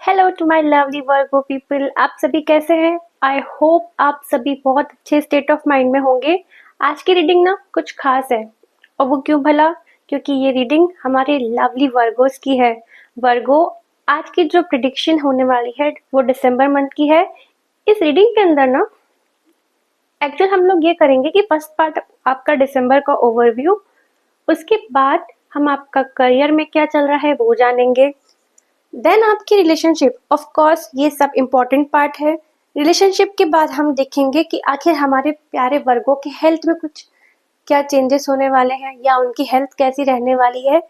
Hello to my lovely Virgo people. आप सभी कैसे हैं? आई होप आप सभी बहुत अच्छे स्टेट ऑफ माइंड में होंगे। आज की रीडिंग ना कुछ खास है। और वो क्यों भला? क्योंकि ये रीडिंग हमारे लवली वर्गोस की है। वर्गो, आज की जो प्रिडिक्शन होने वाली है वो दिसंबर मंथ की है। इस रीडिंग के अंदर ना एक्चुअल हम लोग ये करेंगे कि फर्स्ट पार्ट आपका दिसंबर का ओवरव्यू, उसके बाद हम आपका करियर में क्या चल रहा है वो जानेंगे। देन आपकी रिलेशनशिप, ऑफ कोर्स ये सब इम्पोर्टेंट पार्ट है। रिलेशनशिप के बाद हम देखेंगे कि आखिर हमारे प्यारे वर्गों के हेल्थ में कुछ क्या चेंजेस होने वाले हैं या उनकी हेल्थ कैसी रहने वाली है।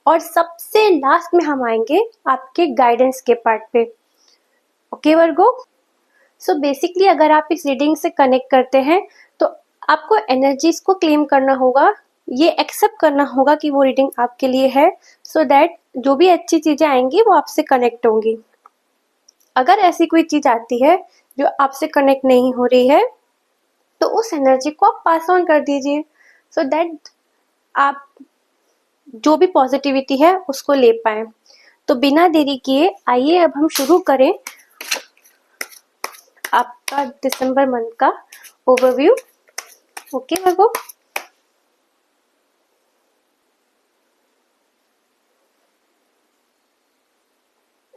और सबसे लास्ट में हम आएंगे आपके गाइडेंस के पार्ट पे। ओके वर्गो, सो बेसिकली अगर आप इस रीडिंग से कनेक्ट करते हैं तो आपको एनर्जीज को क्लेम करना होगा, ये एक्सेप्ट करना होगा कि वो रीडिंग आपके लिए है, सो दैट जो भी अच्छी चीजें आएंगी वो आपसे कनेक्ट होंगी। अगर ऐसी कोई चीज आती है जो आपसे कनेक्ट नहीं हो रही है तो उस एनर्जी को आप पास ऑन कर दीजिए, सो दैट आप जो भी पॉजिटिविटी है उसको ले पाए। तो बिना देरी किए आइए अब हम शुरू करें आपका दिसंबर मंथ का ओवरव्यू। ओके वर्गो,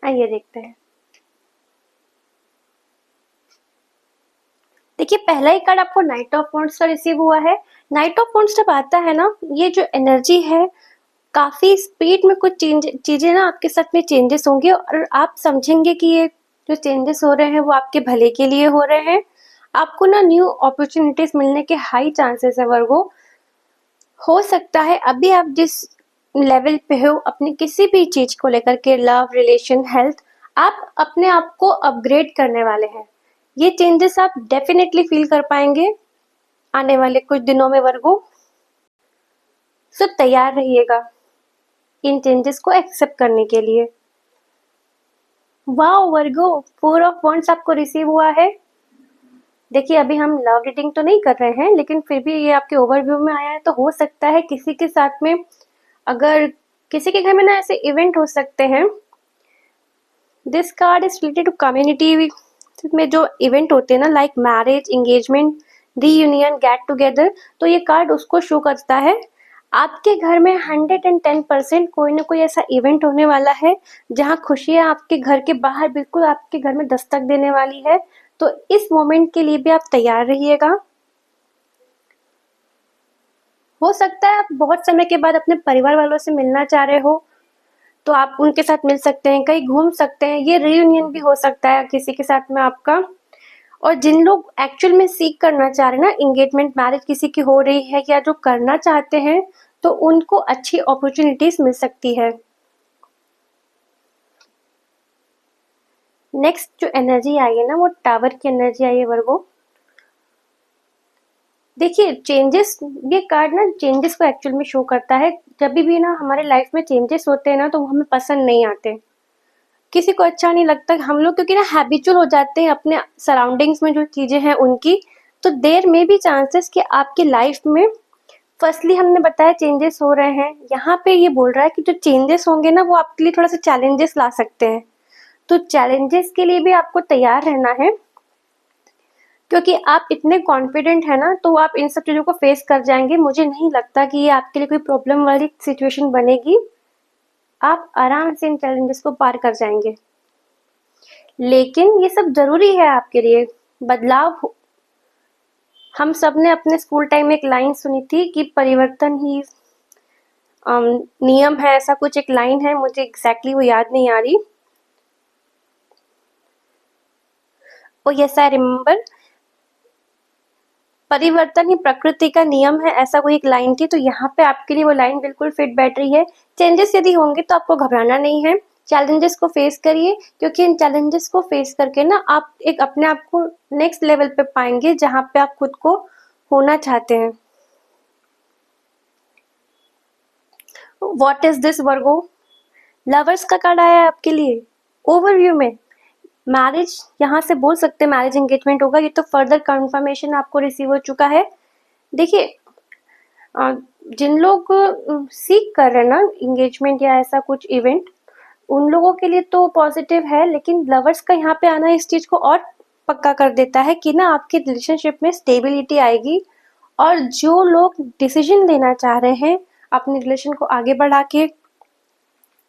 आइए देखते हैं। देखिए पहला ही कार्ड आपको नाइट ऑफ वॉन्ड्स का रिसीव हुआ है। नाइट ऑफ वॉन्ड्स जब आता है ना, ये जो एनर्जी है काफी स्पीड में कुछ चीजें ना आपके साथ में चेंजेस होंगे और आप समझेंगे कि ये जो चेंजेस हो रहे हैं वो आपके भले के लिए हो रहे हैं। आपको ना न्यू अपॉर्चुनिटीज मिलने के हाई चांसेस है वर्गो। हो सकता है अभी आप जिस लेवल पे हो अपनी किसी भी चीज को लेकर के, लव, रिलेशन, हेल्थ, आप अपने आप को अपग्रेड करने वाले हैं। ये चेंजेस आप डेफिनेटली फील कर पाएंगे आने वाले कुछ दिनों में वर्गो। सो तैयार रहिएगा इन चेंजेस को एक्सेप्ट करने के लिए। वाओ वर्गो, 4 ऑफ वॉन्ड्स आपको रिसीव हुआ है। देखिए अभी हम लव रीडिंग तो नहीं कर रहे हैं, लेकिन फिर भी ये आपके ओवरव्यू में आया है तो हो सकता है किसी के साथ में, अगर किसी के घर में ना ऐसे इवेंट हो सकते हैं। This card is related to community में जो इवेंट होते हैं ना, like marriage, engagement, reunion, get together, तो ये कार्ड उसको शो करता है। आपके घर में 110% कोई ना कोई ऐसा इवेंट होने वाला है जहाँ खुशियाँ आपके घर के बाहर बिल्कुल आपके घर में दस्तक देने वाली है। तो इस मोमेंट के लिए भी आप तैयार रहिएगा। हो सकता है आप बहुत समय के बाद अपने परिवार वालों से मिलना चाह रहे हो तो आप उनके साथ मिल सकते हैं, कहीं घूम सकते हैं। ये रीयूनियन भी हो सकता है किसी के साथ में आपका। और जिन लोग एक्चुअल में सीख करना चाह रहे हैं ना, एंगेजमेंट, मैरिज किसी की हो रही है या जो करना चाहते हैं, तो उनको अच्छी अपॉर्चुनिटीज मिल सकती है। नेक्स्ट जो एनर्जी आई है ना वो टावर की एनर्जी आई है वर्गो। देखिए चेंजेस, ये कार्ड ना चेंजेस को एक्चुअल में शो करता है। जब भी ना हमारे लाइफ में चेंजेस होते हैं ना तो वो हमें पसंद नहीं आते, किसी को अच्छा नहीं लगता। हम लोग क्योंकि ना हैबिचुअल हो जाते हैं अपने सराउंडिंग्स में जो चीजें हैं उनकी, तो देर में भी चांसेस कि आपकी लाइफ में, फर्स्टली हमने बताया चेंजेस हो रहे हैं, यहाँ पे ये बोल रहा है कि जो चेंजेस होंगे ना वो आपके लिए थोड़ा सा चैलेंजेस ला सकते हैं। तो चैलेंजेस के लिए भी आपको तैयार रहना है, क्योंकि आप इतने कॉन्फिडेंट है ना तो आप इन सब चीजों को फेस कर जाएंगे। मुझे नहीं लगता कि ये आपके लिए कोई प्रॉब्लम वाली सिचुएशन बनेगी। आप आराम से इन चैलेंजेस को पार कर जाएंगे। लेकिन ये सब जरूरी है आपके लिए। बदलाव, हम सब ने अपने स्कूल टाइम में एक लाइन सुनी थी कि परिवर्तन ही नियम है, ऐसा कुछ एक लाइन है, मुझे एग्जैक्टली वो याद नहीं आ रही। ओ यस आई रिमेम्बर, परिवर्तन ही प्रकृति का नियम है, ऐसा कोई एक लाइन थी। तो यहाँ पे आपके लिए वो लाइन बिल्कुल फिट बैठ रही है। चेंजेस यदि होंगे तो आपको घबराना नहीं है, चैलेंजेस को फेस करिए, क्योंकि इन चैलेंजेस को फेस करके ना आप एक अपने आप को नेक्स्ट लेवल पे पाएंगे जहाँ पे आप खुद को होना चाहते हैं। What is this Virgo? Lovers का कार्ड आया है आपके लिए ओवरव्यू में। मैरिज, यहाँ से बोल सकते हैं मैरिज एंगेजमेंट होगा, ये तो फर्दर कंफर्मेशन आपको रिसीव हो चुका है। देखिए जिन लोग सीख कर रहे हैं ना एंगेजमेंट या ऐसा कुछ इवेंट, उन लोगों के लिए तो पॉजिटिव है, लेकिन लवर्स का यहाँ पे आना इस चीज को और पक्का कर देता है कि ना आपके रिलेशनशिप में स्टेबिलिटी आएगी। और जो लोग डिसीजन लेना चाह रहे हैं अपने रिलेशन को आगे बढ़ा के,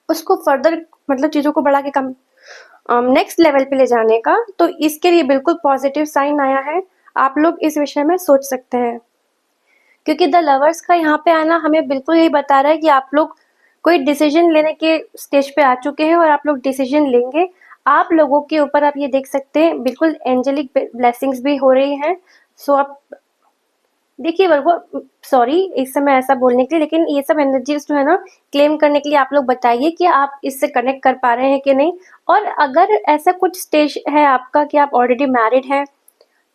उसको फर्दर मतलब चीजों को बढ़ा के कम नेक्स्ट लेवल पे ले जाने का, तो इसके लिए बिल्कुल पॉजिटिव साइन आया है। आप लोग इस विषय में सोच सकते हैं, क्योंकि द लवर्स का यहाँ पे आना हमें बिल्कुल यही बता रहा है कि आप लोग कोई डिसीजन लेने के स्टेज पे आ चुके हैं और आप लोग डिसीजन लेंगे। आप लोगों के ऊपर आप ये देख सकते हैं बिल्कुल एंजेलिक ब्लेसिंग्स भी हो रही हैं। सो आप देखिए वर्गो, सॉरी इस समय ऐसा बोलने के लिए, लेकिन ये सब एनर्जीज जो है ना क्लेम करने के लिए आप लोग बताइए कि आप इससे कनेक्ट कर पा रहे हैं कि नहीं। और अगर ऐसा कुछ स्टेज है आपका कि आप ऑलरेडी मैरिड हैं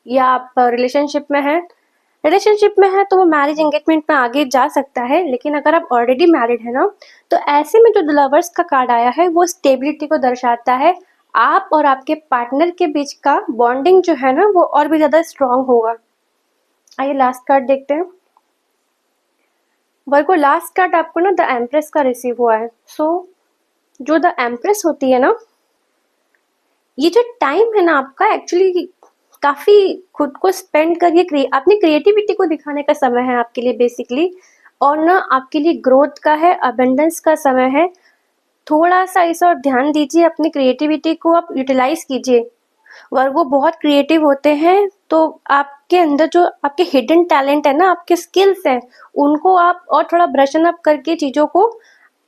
या आप रिलेशनशिप में है तो वो मैरिज एंगेजमेंट में आगे जा सकता है। लेकिन अगर आप ऑलरेडी मैरिड है ना, तो ऐसे में जो लवर्स का कार्ड आया है वो स्टेबिलिटी को दर्शाता है। आप और आपके पार्टनर के बीच का बॉन्डिंग जो है ना वो और भी ज्यादा स्ट्रांग होगा। आइए लास्ट कार्ड देखते हैं। वर्गो, लास्ट कार्ड आपको ना द एम्प्रेस का रिसीव हुआ है। जो द एम्प्रेस होती है ना, ये जो टाइम है ना आपका एक्चुअली काफी खुद को स्पेंड करिए, अपनी क्रिएटिविटी को दिखाने का समय है आपके लिए बेसिकली। और ना आपके लिए ग्रोथ का है, अबेंडेंस का समय है। थोड़ा सा इस और ध्यान दीजिए, अपनी क्रिएटिविटी को आप यूटिलाइज कीजिए। वो बहुत क्रिएटिव होते हैं, तो आपके अंदर जो आपके हिडन टैलेंट है ना, आपके स्किल्स हैं, उनको आप और थोड़ा ब्रशन अप करके चीज़ों को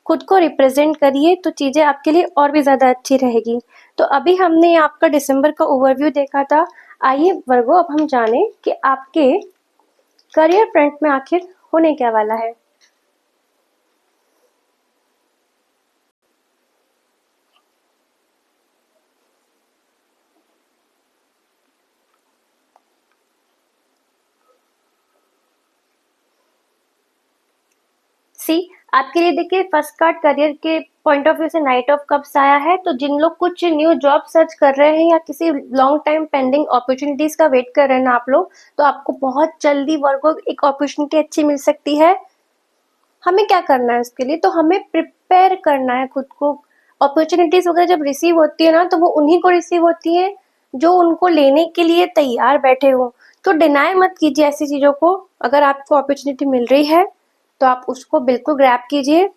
खुद को रिप्रेजेंट करिए, तो चीज़ें आपके लिए और भी ज़्यादा अच्छी रहेगी। तो अभी हमने आपका दिसंबर का ओवरव्यू देखा था। आइए वर्गो, अब हम जाने कि आपके करियर फ्रंट में आखिर होने क्या वाला है। सी, आपके लिए देखिए फर्स्ट कार्ड करियर के पॉइंट ऑफ व्यू से नाइट ऑफ कप्स आया है। तो जिन लोग कुछ न्यू जॉब सर्च कर रहे हैं या किसी लॉन्ग टाइम पेंडिंग अपॉर्चुनिटीज का वेट कर रहे हैं ना आप लोग, तो आपको बहुत जल्दी वर्गो एक अपॉर्चुनिटी अच्छी मिल सकती है। हमें क्या करना है उसके लिए, तो हमें प्रिपेयर करना है खुद को। अपॉर्चुनिटीज वगैरह जब रिसीव होती है ना, तो वो उन्हीं को रिसीव होती है जो उनको लेने के लिए तैयार बैठे हो। तो डिनाई मत कीजिए ऐसी चीजों को। अगर आपको अपॉर्चुनिटी मिल रही है तो आप उसको बिल्कुल ग्रैब कीजिए।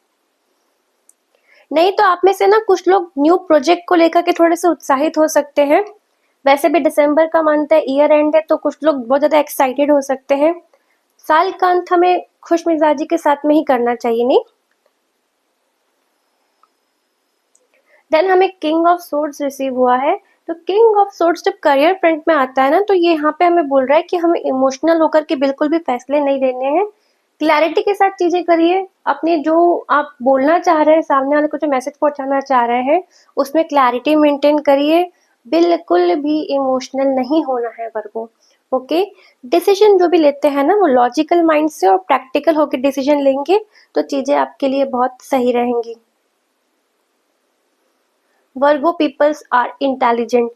नहीं तो आप में से ना कुछ लोग न्यू प्रोजेक्ट को लेकर के थोड़े से उत्साहित हो सकते हैं। वैसे भी दिसंबर का मंथ है, ईयर एंड है, तो कुछ लोग बहुत ज्यादा एक्साइटेड हो सकते हैं। साल का अंत हमें खुश मिजाजी के साथ में ही करना चाहिए, नहीं। देन हमें किंग ऑफ सोर्ड्स रिसीव हुआ है। तो किंग ऑफ सोर्ड्स जब करियर फ्रंट में आता है ना, तो ये यहाँ पे हमें बोल रहा है कि हमें इमोशनल होकर के बिल्कुल भी फैसले नहीं लेने हैं। क्लैरिटी के साथ चीजें करिए। अपने जो आप बोलना चाह रहे हैं, सामने वाले को जो मैसेज पहुंचाना चाह रहे हैं, उसमें क्लैरिटी मेंटेन करिए। बिल्कुल भी इमोशनल नहीं होना है वर्गो। ओके, डिसीजन जो भी लेते हैं ना, वो लॉजिकल माइंड से और प्रैक्टिकल होकर डिसीजन लेंगे, तो चीजें आपके लिए बहुत सही रहेंगी। वर्गो पीपल्स आर इंटेलिजेंट,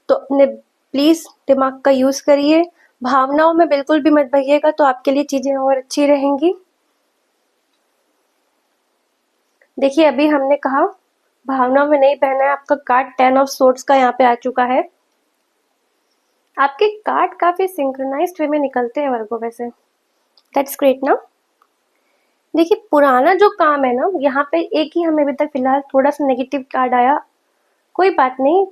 तो अपने प्लीज दिमाग का यूज करिए। भावनाओं में बिल्कुल भी मत बहिएगा, तो आपके लिए चीजें और अच्छी रहेंगी। देखिए अभी हमने कहा भावनाओं में नहीं बहना है। आपका कार्ड 10 ऑफ सोर्ड्स का यहाँ पे आ चुका है। आपके कार्ड काफी सिंक्रोनाइज्ड वे में निकलते हैं वर्गो, वैसे दैट्स ग्रेट ना। देखिए पुराना जो काम है ना, यहाँ पे एक ही हमें अभी तक फिलहाल थोड़ा सा नेगेटिव कार्ड आया। कोई बात नहीं,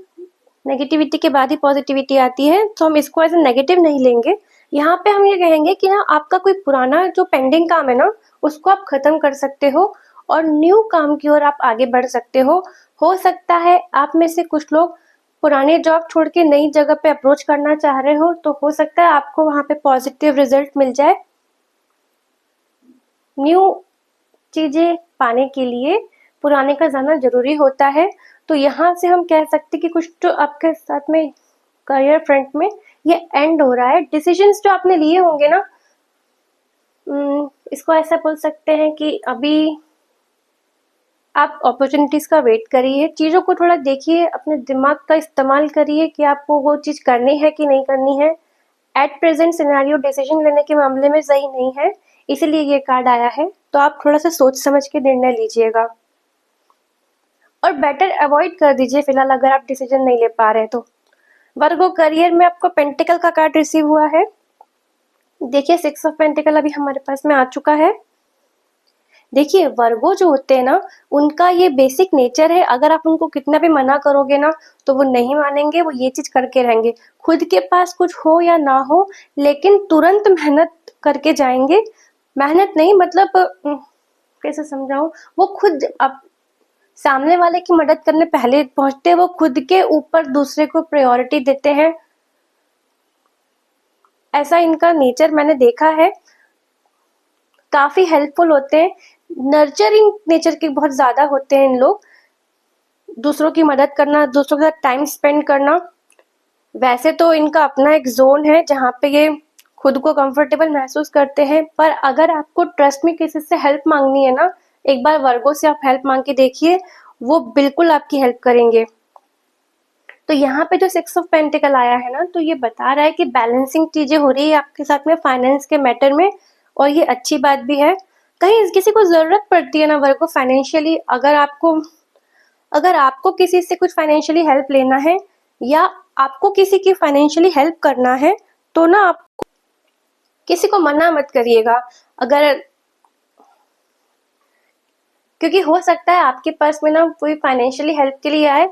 नेगेटिविटी के बाद ही पॉजिटिविटी आती है, तो हम इसको ऐसे नेगेटिव नहीं लेंगे। यहाँ पे हम ये कहेंगे कि ना आपका कोई पुराना जो पेंडिंग काम है ना, उसको आप खत्म कर सकते हो और न्यू काम की ओर आप आगे बढ़ सकते हो। हो सकता है आप में से कुछ लोग पुराने जॉब छोड़ के नई जगह पे अप्रोच करना चाह रहे हो, तो हो सकता है आपको वहां पे पॉजिटिव रिजल्ट मिल जाए। न्यू चीजें पाने के लिए पुराने का जाना जरूरी होता है। तो यहाँ से हम कह सकते कि कुछ तो आपके साथ में करियर फ्रंट में ये एंड हो रहा है। डिसीजंस जो आपने लिए होंगे ना, इसको ऐसा बोल सकते हैं कि अभी आप अपॉर्चुनिटीज का वेट करिए। चीजों को थोड़ा देखिए, अपने दिमाग का इस्तेमाल करिए कि आपको वो चीज करनी है कि नहीं करनी है। एट प्रेजेंट सिनेरियो डिसीजन लेने के मामले में सही नहीं है, इसीलिए ये कार्ड आया है। तो आप थोड़ा सा सोच समझ के निर्णय लीजिएगा। और बेटर अवॉइड कर दीजिए फिलहाल अगर आप डिसीजन नहीं ले पा रहे तो। वर्गो करियर में आपको पेंटिकल का कार्ड रिसीव हुआ है। देखिए 6 ऑफ पेंटिकल अभी हमारे पास में आ चुका है। देखिए वर्गो जो होते हैं ना, उनका ये बेसिक नेचर है, अगर आप उनको कितना भी मना करोगे ना तो वो नहीं मानेंगे, वो ये चीज करके रहेंगे, खुद के पास कुछ हो या ना हो लेकिन तुरंत मेहनत करके जाएंगे। मेहनत नहीं मतलब कैसे समझाऊं, वो खुद अब सामने वाले की मदद करने पहले पहुंचते हैं, वो खुद के ऊपर दूसरे को प्रायोरिटी देते हैं, ऐसा इनका नेचर मैंने देखा है। काफी हेल्पफुल होते हैं, नर्चरिंग नेचर के बहुत ज्यादा होते हैं इन लोग, दूसरों की मदद करना, दूसरों के साथ टाइम स्पेंड करना। वैसे तो इनका अपना एक जोन है जहाँ पे ये खुद को कंफर्टेबल महसूस करते हैं, पर अगर आपको ट्रस्ट में किसी से हेल्प मांगनी है ना, एक बार वर्गो से आप हेल्प मांग के देखिए, वो बिल्कुल आपकी हेल्प करेंगे। तो यहाँ पे जो 6 ऑफ पेंटिकल आया है ना, तो ये बता रहा है कि बैलेंसिंग चीजें हो रही है आपके साथ में फाइनेंस के मैटर में, और ये अच्छी बात भी है। कहीं किसी को जरूरत पड़ती है ना वर्गो फाइनेंशियली, अगर आपको किसी से कुछ फाइनेंशियली हेल्प लेना है या आपको किसी की फाइनेंशियली हेल्प करना है तो ना आप किसी को मना मत करिएगा, अगर क्योंकि हो सकता है आपके पास में ना कोई फाइनेंशियली हेल्प के लिए आए।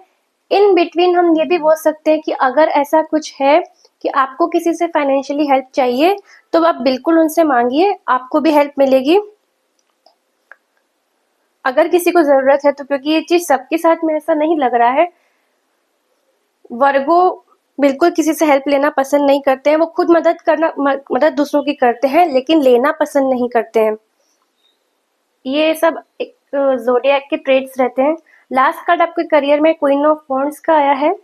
इन बिटवीन हम ये भी बोल सकते हैं कि अगर ऐसा कुछ है कि आपको किसी से फाइनेंशियली हेल्प चाहिए तो आप बिल्कुल उनसे मांगिए, आपको भी हेल्प मिलेगी अगर किसी को जरूरत है तो, क्योंकि ये चीज सबके साथ में ऐसा नहीं लग रहा है। वर्गो बिल्कुल किसी से हेल्प लेना पसंद नहीं करते हैं, वो खुद मदद दूसरों की करते हैं लेकिन लेना पसंद नहीं करते हैं। ये सब एक ज़ोडिएक के ट्रेड्स रहते हैं। लास्ट कार्ड आपके करियर में क्वीन ऑफ वॉन्ड्स का आया है।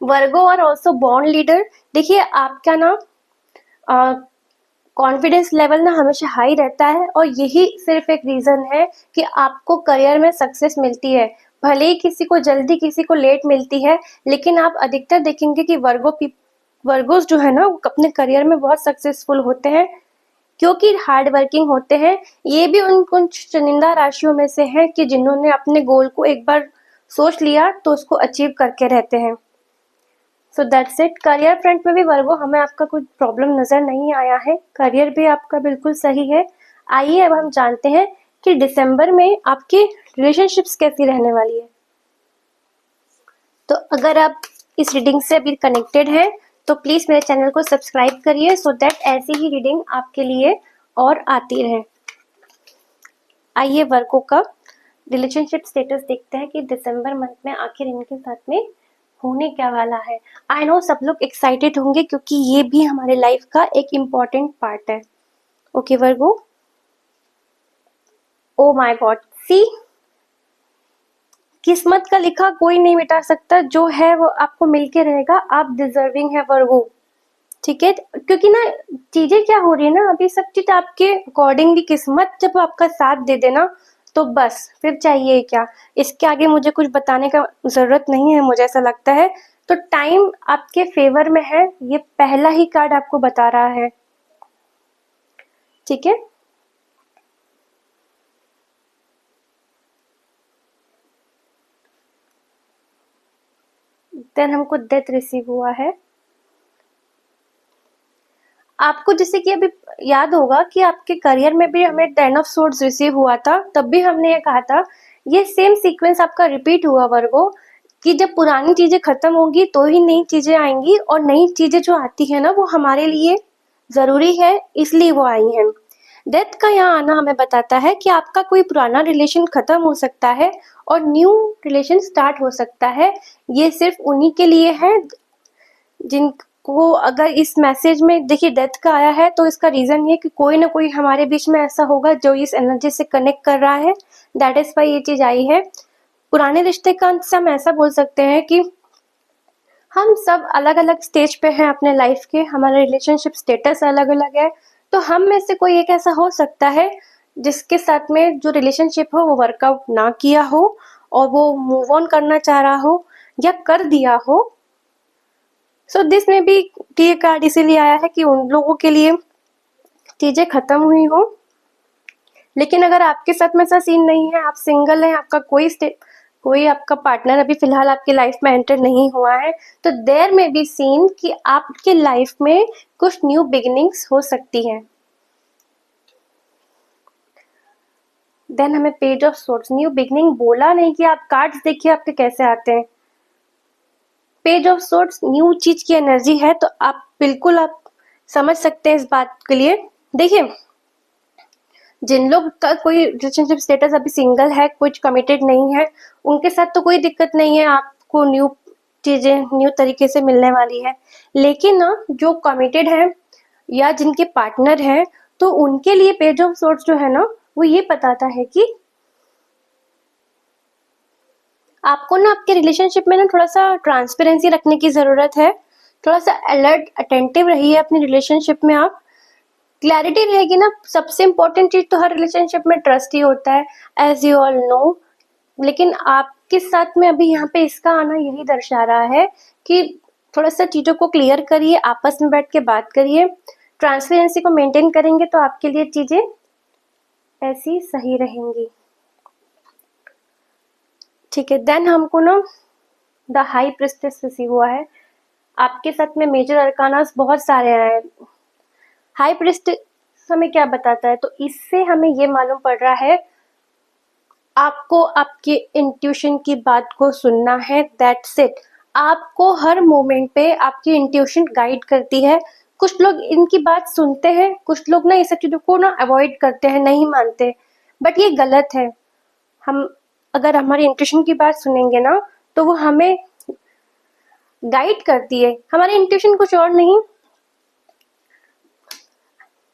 वर्गो और ऑल्सो बॉन्ड लीडर, देखिए आपका ना कॉन्फिडेंस लेवल ना हमेशा हाई रहता है और यही सिर्फ एक रीजन है कि आपको करियर में सक्सेस मिलती है। भले ही किसी को जल्दी किसी को लेट मिलती है, लेकिन आप अधिकतर देखेंगे कि वर्गोस जो है ना वो अपने करियर में बहुत सक्सेसफुल होते हैं क्योंकि हार्ड वर्किंग होते हैं। ये भी उन कुछ चुनिंदा राशियों में से है कि जिन्होंने अपने गोल को एक बार सोच लिया तो उसको अचीव करके रहते हैं। So that's it. Career front में भी वर्गो हमें आपका कोई प्रॉब्लम नजर नहीं आया है, करियर भी आपका बिल्कुल सही है। आइए अब हम जानते हैं कि दिसंबर में आपकी रिलेशनशिप्स कैसी रहने वाली है। तो अगर आप इस रीडिंग से अभी कनेक्टेड हैं तो प्लीज मेरे चैनल को सब्सक्राइब करिए सो दैट ऐसी ही रीडिंग आपके लिए और आती रहे। आइए वर्गो का रिलेशनशिप स्टेटस देखते हैं कि दिसंबर मंथ में आखिर इनके साथ में होने क्या वाला है। आई नो सब लोग एक्साइटेड होंगे क्योंकि ये भी हमारे लाइफ का एक इम्पोर्टेंट पार्ट है। Okay Virgo, oh my God, see किस्मत का लिखा कोई नहीं मिटा सकता, जो है वो आपको मिलके रहेगा, आप डिजर्विंग है वर्गो, ठीक है। क्योंकि ना चीजें क्या हो रही है ना, अभी सब चीज आपके अकॉर्डिंगली किस्मत जब आपका साथ दे देना तो बस फिर चाहिए क्या, इसके आगे मुझे कुछ बताने का जरूरत नहीं है, मुझे ऐसा लगता है। तो टाइम आपके फेवर में है, ये पहला ही कार्ड आपको बता रहा है, ठीक है। देन हमको डेथ रिसीव हुआ है। आपको जैसे कि अभी याद होगा कि आपके करियर में भी हमें 10 ऑफ सोर्ड्स रिसीव हुआ था, तब भी हमने ये कहा था ये सेम सीक्वेंस आपका रिपीट हुआ वर्गो, कि जब पुरानी चीजें खत्म होंगी तो ही नई चीजें आएंगी, और नई चीजें जो आती है ना वो हमारे लिए जरूरी है, इसलिए वो आई हैं। डेथ का यहाँ आना हमें बताता है कि आपका कोई पुराना रिलेशन खत्म हो सकता है और न्यू रिलेशन स्टार्ट हो सकता है। ये सिर्फ उन्हीं के लिए है जिनको, अगर इस मैसेज में देखिए डेथ का आया है तो इसका रीजन ये कि कोई ना कोई हमारे बीच में ऐसा होगा जो इस एनर्जी से कनेक्ट कर रहा है, दैट इज वाई ये चीज आई है। पुराने रिश्ते का अंत से हम ऐसा बोल सकते हैं कि हम सब अलग अलग स्टेज पे हैं अपने लाइफ के, हमारा रिलेशनशिप स्टेटस अलग अलग है, तो हम में से कोई एक ऐसा हो सकता है जिसके साथ में जो रिलेशनशिप हो वो वर्कआउट ना किया हो और वो मूव ऑन करना चाह रहा हो या कर दिया हो। सो दिस में भी टी कार्ड इसीलिए आया है कि उन लोगों के लिए चीजें खत्म हुई हो, लेकिन अगर आपके साथ में ऐसा सीन नहीं है, आप सिंगल हैं, आपका कोई आपका पार्टनर अभी फिलहाल आपकी लाइफ में एंटर नहीं हुआ है, तो देयर में बी सीन कि आपके लाइफ में कुछ न्यू बिगिनिंग्स हो सकती हैं। देन हमें page of swords, new beginning बोला नहीं कि आप कार्ड्स देखिए आपके कैसे आते हैं। पेज ऑफ सोर्ड्स न्यू चीज की एनर्जी है, तो आप बिल्कुल आप समझ सकते हैं इस बात के लिए। देखिए, जिन लोग का कोई रिलेशनशिप स्टेटस अभी सिंगल है, कुछ कमिटेड नहीं है, उनके साथ तो कोई दिक्कत नहीं है, आपको न्यू चीजें न्यू तरीके से मिलने वाली है। लेकिन ना जो कमिटेड है या जिनके पार्टनर है, तो उनके लिए पेज ऑफ सोर्ड्स जो है ना, वो ये बताता है कि आपको ना आपके रिलेशनशिप में ना थोड़ा सा ट्रांसपेरेंसी रखने की जरूरत है। थोड़ा सा अलर्ट अटेंटिव रहिए अपनी रिलेशनशिप में। आप क्लैरिटी रहेगी ना, सबसे इम्पोर्टेंट चीज तो हर रिलेशनशिप में ट्रस्ट ही होता है, एज यू ऑल नो। लेकिन आपके साथ में अभी यहाँ पे इसका आना यही दर्शा रहा है कि थोड़ा सा चीजों को क्लियर करिए, आपस में बैठ के बात करिए, ट्रांसपेरेंसी को मेंटेन करेंगे तो आपके लिए चीजें ऐसी सही रहेंगी। ठीक है, देन हमको ना द हाई प्रिस्टेस रिसीव हुआ है। आपके साथ में मेजर अरकानास बहुत सारे आए हैं। हाई प्रिस्टेस हमें क्या बताता है, तो इससे हमें ये मालूम पड़ रहा है आपको आपके इंट्यूशन की बात को सुनना है, दैट्स इट। आपको हर मोमेंट पे आपकी इंट्यूशन गाइड करती है। कुछ लोग इनकी बात सुनते हैं, कुछ लोग ना ये सब चीजों को ना अवॉइड करते हैं, नहीं मानते, बट ये गलत है। हम अगर हमारी इंट्यूशन की बात सुनेंगे ना, तो वो हमें गाइड करती है, हमारी इंट्यूशन कुछ और नहीं।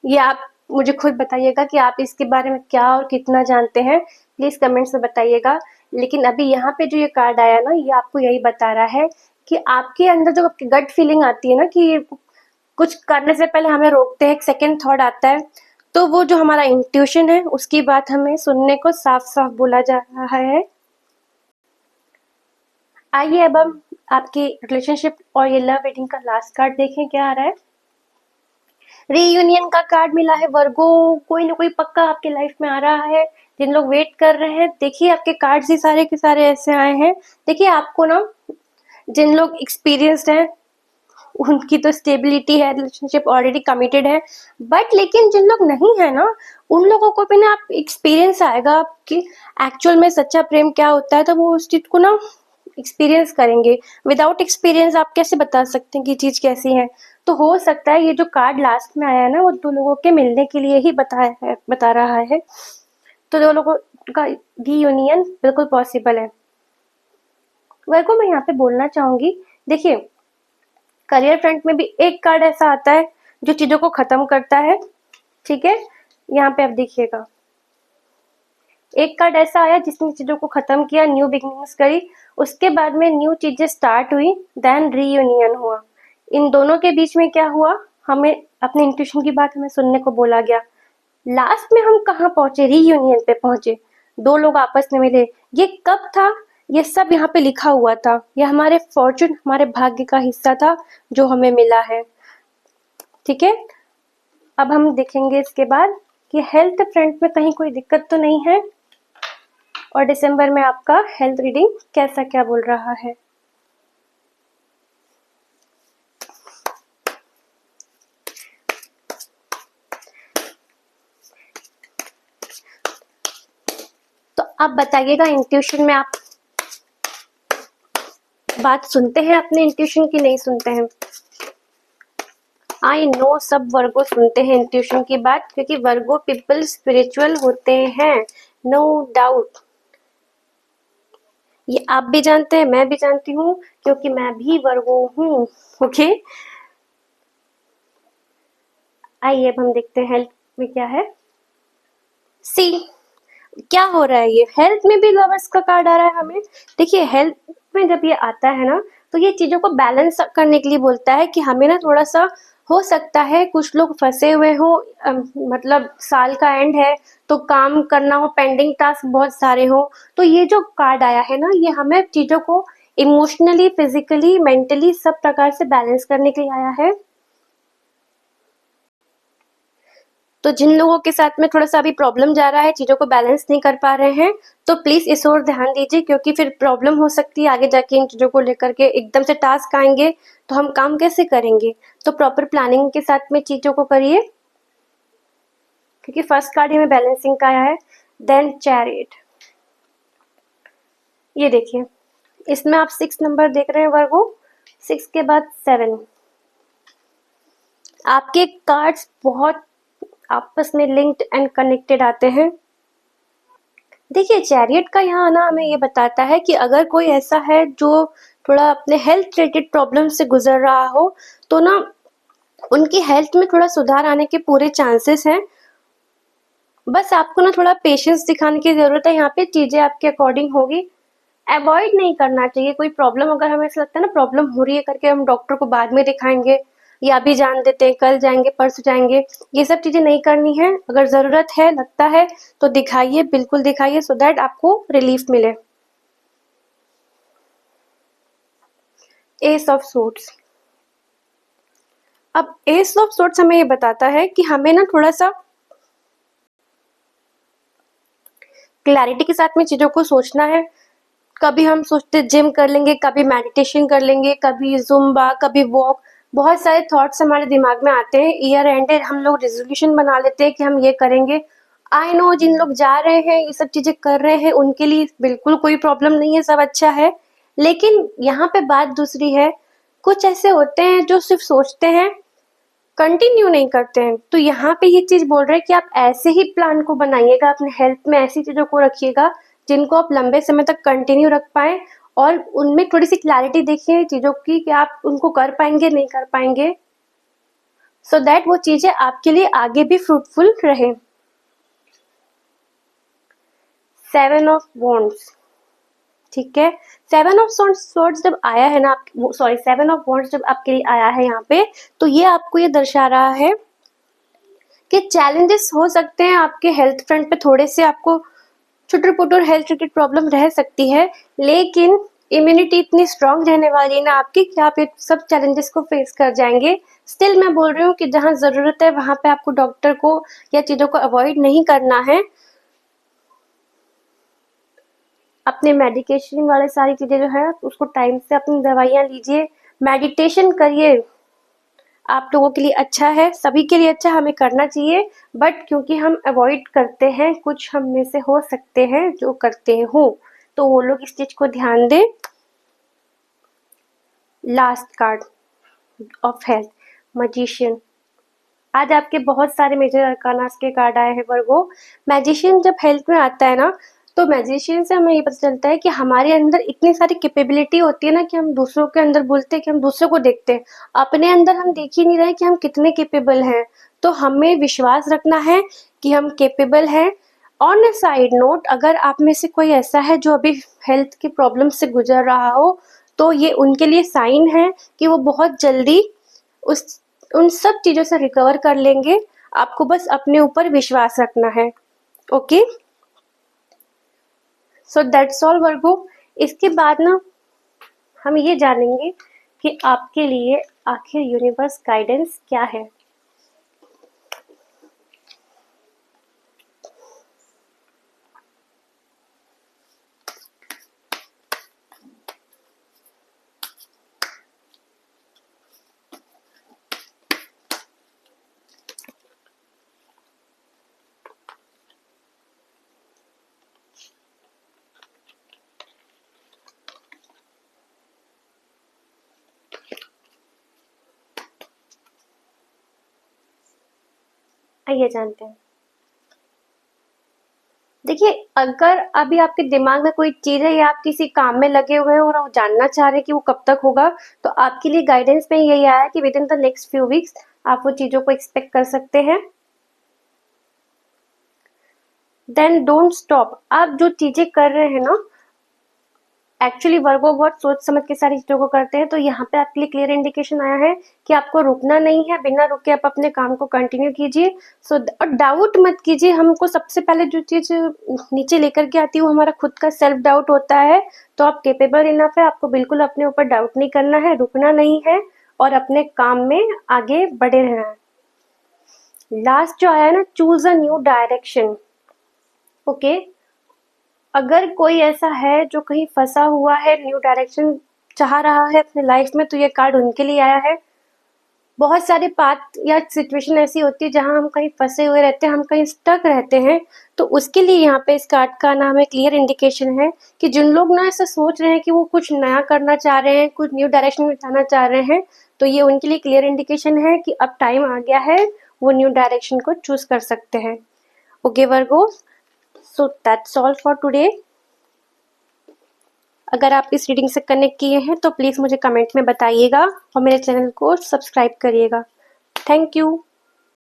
ये आप मुझे खुद बताइएगा कि आप इसके बारे में क्या और कितना जानते हैं, प्लीज कमेंट्स में बताइएगा। लेकिन अभी यहाँ पे जो ये कार्ड आया ना, ये आपको यही बता रहा है कि आपके अंदर जो आपकी गट फीलिंग आती है ना कि कुछ करने से पहले हमें रोकते हैं, एक सेकेंड थॉट आता है, तो वो जो हमारा इंट्यूशन है उसकी बात हमें सुनने को साफ साफ बोला जा रहा है। आइए अब हम आपके रिलेशनशिप और ये लव रीडिंग का लास्ट कार्ड देखें क्या आ रहा है। रीयूनियन का कार्ड मिला है वर्गो, कोई ना कोई पक्का आपके लाइफ में आ रहा है। जिन लोग वेट कर रहे हैं, देखिए आपके कार्ड्स ही सारे के सारे ऐसे आए हैं। देखिए आपको ना, जिन लोग एक्सपीरियंस्ड हैं उनकी तो स्टेबिलिटी है, रिलेशनशिप ऑलरेडी कमिटेड है, बट लेकिन जिन लोग नहीं है ना, उन लोगों को भी ना आप एक्सपीरियंस आएगा कि एक्चुअल में सच्चा प्रेम क्या होता है, तो वो उस चीज को ना एक्सपीरियंस करेंगे। विदाउट एक्सपीरियंस आप कैसे बता सकते हैं कि चीज कैसी है। तो हो सकता है ये जो कार्ड लास्ट में आया है ना, वो दो लोगों के मिलने के लिए ही बता रहा है। तो दो लोगों का रीयूनियन बिल्कुल पॉसिबल है। वर्गो मैं यहाँ पे बोलना चाहूंगी, देखिए करियर फ्रंट में भी एक कार्ड ऐसा आता है जो चीजों को खत्म करता है। ठीक है, यहाँ पे आप देखिएगा एक कार्ड ऐसा आया जिसने चीजों को खत्म किया, न्यू बिगिनिंग्स करी, उसके बाद में न्यू चीजें स्टार्ट हुई, देन रीयूनियन हुआ। इन दोनों के बीच में क्या हुआ, हमें अपने इंट्यूशन की बात हमें सुनने को बोला गया। लास्ट में हम कहाँ पहुंचे, रीयूनियन पे पहुंचे, दो लोग आपस में मिले। ये कब था, ये सब यहाँ पे लिखा हुआ था, ये हमारे फॉर्चून, हमारे भाग्य का हिस्सा था जो हमें मिला है। ठीक है, अब हम देखेंगे इसके बाद कि हेल्थ फ्रंट में कहीं कोई दिक्कत तो नहीं है, और दिसंबर में आपका हेल्थ रीडिंग कैसा क्या बोल रहा है। तो आप बताइएगा इंट्यूशन में आप बात सुनते हैं अपने इंट्यूशन की, नहीं सुनते हैं। आई नो सब वर्गो सुनते हैं इंट्यूशन की बात, क्योंकि वर्गो पीपल स्पिरिचुअल होते हैं, नो डाउट। ये आप भी जानते हैं, मैं भी जानती हूँ, क्योंकि मैं भी वर्गो हूँ। ओके, आइए अब हम देखते हैं हेल्थ में क्या है। सी, क्या हो रहा है, ये हेल्थ में भी लवर्स का कार्ड आ रहा है हमें। देखिए हेल्थ में जब ये आता है ना, तो ये चीजों को बैलेंस करने के लिए बोलता है कि हमें ना थोड़ा सा, हो सकता है कुछ लोग फंसे हुए हो, मतलब साल का एंड है तो काम करना हो, पेंडिंग टास्क बहुत सारे हो, तो ये जो कार्ड आया है ना, ये हमें चीजों को इमोशनली, फिजिकली, मेंटली सब प्रकार से बैलेंस करने के लिए आया है। तो जिन लोगों के साथ में थोड़ा सा अभी प्रॉब्लम जा रहा है, चीज़ों को बैलेंस नहीं कर पा रहे हैं, तो प्लीज़ इस ओर ध्यान दीजिए, क्योंकि फिर प्रॉब्लम हो सकती है आगे जाके इन चीज़ों को लेकर के। एकदम से टास्क आएंगे तो हम काम कैसे करेंगे? तो प्रॉपर प्लानिंग के साथ में चीज़ों को करिए, क्योंकि फर्स्ट कार्ड हमें बैलेंसिंग का आया है। देन चैरियट, ये देखिए, इसमें आप 6 नंबर देख रहे हैं वर्गो, 6 के बाद 7। आपके कार्ड्स बहुत आपस में लिंक्ड एंड कनेक्टेड आते हैं। देखिए, चैरियट का यहाँ आना हमें ये बताता है कि अगर कोई ऐसा है जो थोड़ा अपने हेल्थ रिलेटेड प्रॉब्लम से गुजर रहा हो, तो ना उनकी हेल्थ में थोड़ा सुधार आने के पूरे चांसेस हैं। बस आपको ना थोड़ा पेशेंस दिखाने की ज़रूरत है, यहाँ पे चीज़ें आपके अकॉर्डिंग होगी। अवॉइड नहीं करना चाहिए कोई प्रॉब्लम, अगर हमें ऐसा लगता है ना प्रॉब्लम हो रही है करके हम डॉक्टर को बाद में दिखाएंगे या अभी जान देते हैं, कल जाएंगे परसों जाएंगे, ये सब चीज़ें नहीं करनी है। अगर ज़रूरत है, लगता है तो दिखाइए, बिल्कुल दिखाइए, सो दैट आपको रिलीफ मिले। एस ऑफ सोर्ड्स, अब एस ऑफ सोर्ड्स हमें ये बताता है कि हमें ना थोड़ा सा क्लैरिटी के साथ में चीज़ों को सोचना है। कभी हम सोचते जिम कर लेंगे, कभी मेडिटेशन कर लेंगे, कभी जुम्बा, कभी वॉक, बहुत सारे थॉट्स हमारे दिमाग में आते हैं। ईयर एंड हम लोग रेजोल्यूशन बना लेते हैं कि हम ये करेंगे। आई नो जिन लोग जा रहे हैं, ये सब चीज़ें कर रहे हैं, उनके लिए बिल्कुल कोई प्रॉब्लम नहीं है, सब अच्छा है। लेकिन यहाँ पे बात दूसरी है, कुछ ऐसे होते हैं जो सिर्फ सोचते हैं, कंटिन्यू नहीं करते हैं। तो यहाँ पे ये चीज़ बोल रहे हैं कि आप ऐसे ही प्लान को बनाइएगा, अपने हेल्थ में ऐसी चीज़ों को रखिएगा जिनको आप लंबे समय तक कंटिन्यू रख पाएँ, और उनमें थोड़ी सी क्लैरिटी देखिए चीज़ों की कि आप उनको कर पाएंगे नहीं कर पाएंगे, सो दैट वो चीज़ें आपके लिए आगे भी फ्रूटफुल रहे। 7 ऑफ वॉन्ड्स, ठीक है। 7 ऑफ सॉर्ड्स जब आया है ना, सॉरी 7 ऑफ वॉन्ड्स जब आपके लिए आया है यहाँ पे, तो ये आपको ये दर्शा रहा है कि चैलेंजेस हो सकते हैं आपके हेल्थ फ्रंट पे, थोड़े से आपको छोटे पुटर हेल्थ रिलेटेड प्रॉब्लम रह सकती है, लेकिन इम्यूनिटी इतनी स्ट्रांग रहने वाली है ना आपकी कि आप ये सब चैलेंजेस को फेस कर जाएंगे। स्टिल मैं बोल रही हूँ कि जहाँ ज़रूरत है वहाँ पे आपको डॉक्टर को या चीज़ों को अवॉइड नहीं करना है। अपने मेडिकेशन वाले सारी चीज़ें जो है उसको टाइम से अपनी दवाइयाँ लीजिए, मेडिटेशन करिए, आप लोगों के लिए अच्छा है, सभी के लिए अच्छा, हमें करना चाहिए। बट क्योंकि हम अवॉइड करते हैं, कुछ हम में से हो सकते हैं जो करते हो, तो वो लोग इस चीज़ को ध्यान दें। Last card of health, magician. आज आपके बहुत सारे मेजर अरकानास के कार्ड आए हैं वर्गो। मैजिशियन जब हेल्थ में आता है ना, तो मैजिशियन से हमें ये पता चलता है कि हमारे अंदर इतनी सारी कैपेबिलिटी होती है ना कि हम दूसरों के अंदर बोलते हैं कि हम दूसरों को देखते हैं, अपने अंदर हम देख ही नहीं रहे कि हम कितने कैपेबल हैं। तो हमें विश्वास रखना है कि हम कैपेबल हैं। ऑन अ साइड नोट, अगर आप में से कोई ऐसा है जो अभी हेल्थ की प्रॉब्लम से गुजर रहा हो, तो ये उनके लिए साइन है कि वो बहुत जल्दी उन सब चीज़ों से रिकवर कर लेंगे। आपको बस अपने ऊपर विश्वास रखना है। ओके, सो दैट्स ऑल वर्गो। इसके बाद ना हम ये जानेंगे कि आपके लिए आखिर यूनिवर्स गाइडेंस क्या है। आइए जानते हैं। देखिए, अगर अभी आपके दिमाग में कोई चीज़ है या आप किसी काम में लगे हुए हैं और आप जानना चाह रहे हैं कि वो कब तक होगा, तो आपके लिए गाइडेंस में यही आया है कि with in the next few weeks आप वो चीज़ों को एक्सपेक्ट कर सकते हैं। देन डोंट स्टॉप, आप जो चीज़ें कर रहे हैं ना, एक्चुअली वर्गो बहुत सोच समझ के सारी चीज़ों को करते हैं। तो यहाँ पे आपके लिए क्लियर इंडिकेशन आया है कि आपको रुकना नहीं है, बिना रुके आप अपने काम को कंटिन्यू कीजिए। सो और डाउट मत कीजिए। हमको सबसे पहले जो चीज़ नीचे लेकर के आती है वो हमारा खुद का सेल्फ डाउट होता है। तो आप केपेबल इनफ है, आपको बिल्कुल अपने ऊपर डाउट नहीं करना है, रुकना नहीं है और अपने काम में आगे बढ़े रहना है। लास्ट जो आया ना, choose a new direction. Okay, अगर कोई ऐसा है जो कहीं फंसा हुआ है, न्यू डायरेक्शन चाह रहा है अपने लाइफ में, तो ये कार्ड उनके लिए आया है। बहुत सारे पाथ या सिचुएशन ऐसी होती है जहां हम कहीं फंसे हुए रहते हैं, हम कहीं स्टक रहते हैं, तो उसके लिए यहाँ पे इस कार्ड का नाम है क्लियर इंडिकेशन है कि जिन लोग ना ऐसा सोच रहे हैं कि वो कुछ नया करना चाह रहे हैं, कुछ न्यू डायरेक्शन में जाना चाह रहे हैं, तो ये उनके लिए क्लियर इंडिकेशन है कि अब टाइम आ गया है, वो न्यू डायरेक्शन को चूज कर सकते हैं। Okay Virgo, so that's all for today. अगर आप इस रीडिंग से कनेक्ट किए हैं तो प्लीज़ मुझे कमेंट में बताइएगा और मेरे चैनल को सब्सक्राइब करिएगा। Thank you.